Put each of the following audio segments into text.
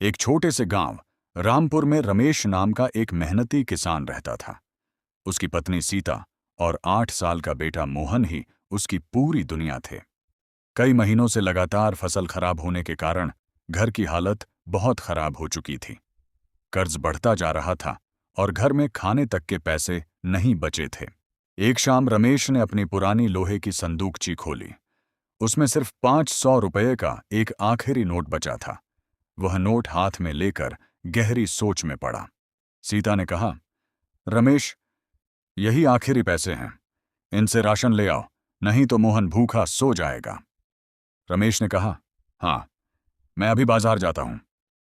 एक छोटे से गांव रामपुर में रमेश नाम का एक मेहनती किसान रहता था। उसकी पत्नी सीता और 8 साल का बेटा मोहन ही उसकी पूरी दुनिया थे। कई महीनों से लगातार फसल खराब होने के कारण घर की हालत बहुत खराब हो चुकी थी। कर्ज बढ़ता जा रहा था और घर में खाने तक के पैसे नहीं बचे थे। एक शाम रमेश ने अपनी पुरानी लोहे की संदूकची खोली। उसमें सिर्फ 500 रुपये का एक आखिरी नोट बचा था। वह नोट हाथ में लेकर गहरी सोच में पड़ा। सीता ने कहा, रमेश, यही आखिरी पैसे हैं, इनसे राशन ले आओ, नहीं तो मोहन भूखा सो जाएगा। रमेश ने कहा, हाँ, मैं अभी बाजार जाता हूं।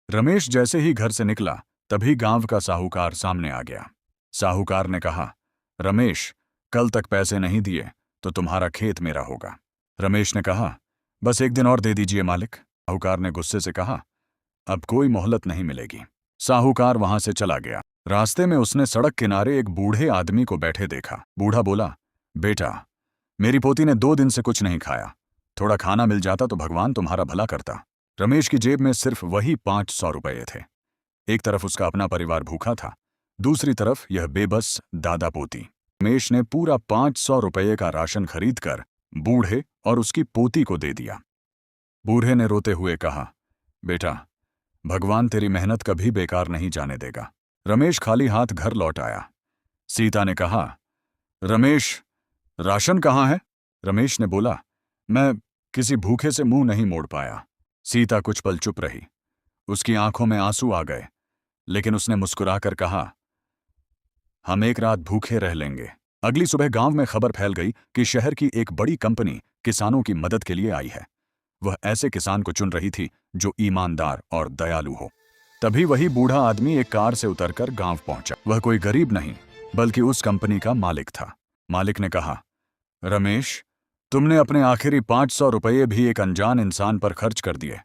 रमेश जैसे ही घर से निकला तभी गांव का साहूकार सामने आ गया। साहूकार ने कहा, रमेश, कल तक पैसे नहीं दिए तो तुम्हारा खेत मेरा होगा। रमेश ने कहा, बस एक दिन और दे दीजिए मालिक। साहूकार ने गुस्से से कहा, अब कोई मोहलत नहीं मिलेगी। साहूकार वहां से चला गया। रास्ते में उसने सड़क किनारे एक बूढ़े आदमी को बैठे देखा। बूढ़ा बोला, बेटा, मेरी पोती ने 2 दिन से कुछ नहीं खाया, थोड़ा खाना मिल जाता तो भगवान तुम्हारा भला करता। रमेश की जेब में सिर्फ वही 500 रुपये थे। एक तरफ उसका अपना परिवार भूखा था, दूसरी तरफ यह बेबस दादा पोती। रमेश ने पूरा 500 रुपये का राशन खरीदकर बूढ़े और उसकी पोती को दे दिया। बूढ़े ने रोते हुए कहा, बेटा, भगवान तेरी मेहनत कभी बेकार नहीं जाने देगा। रमेश खाली हाथ घर लौट आया। सीता ने कहा, रमेश, राशन कहाँ है? रमेश ने बोला, मैं किसी भूखे से मुंह नहीं मोड़ पाया। सीता कुछ पल चुप रही। उसकी आंखों में आंसू आ गए, लेकिन उसने मुस्कुराकर कहा, हम एक रात भूखे रह लेंगे। अगली सुबह गांव में खबर फैल गई कि शहर की एक बड़ी कंपनी किसानों की मदद के लिए आई है। वह ऐसे किसान को चुन रही थी जो ईमानदार और दयालु हो। तभी वही बूढ़ा आदमी एक कार से उतरकर गांव पहुंचा। वह कोई गरीब नहीं, बल्कि उस कंपनी का मालिक था। मालिक ने कहा, रमेश, तुमने अपने आखिरी 500 रुपये भी एक अनजान इंसान पर खर्च कर दिए।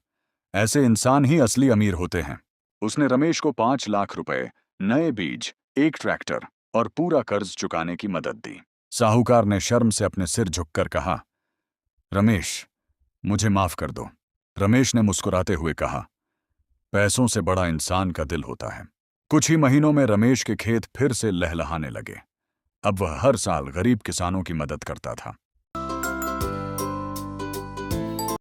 ऐसे इंसान ही असली अमीर होते हैं। उसने रमेश को 5 लाख रुपए, नए बीज, एक ट्रैक्टर और पूरा कर्ज चुकाने की मदद दी। साहूकार ने शर्म से अपने सिर झुककर कहा, रमेश, मुझे माफ कर दो। रमेश ने मुस्कुराते हुए कहा, पैसों से बड़ा इंसान का दिल होता है। कुछ ही महीनों में रमेश के खेत फिर से लहलहाने लगे। अब वह हर साल गरीब किसानों की मदद करता था।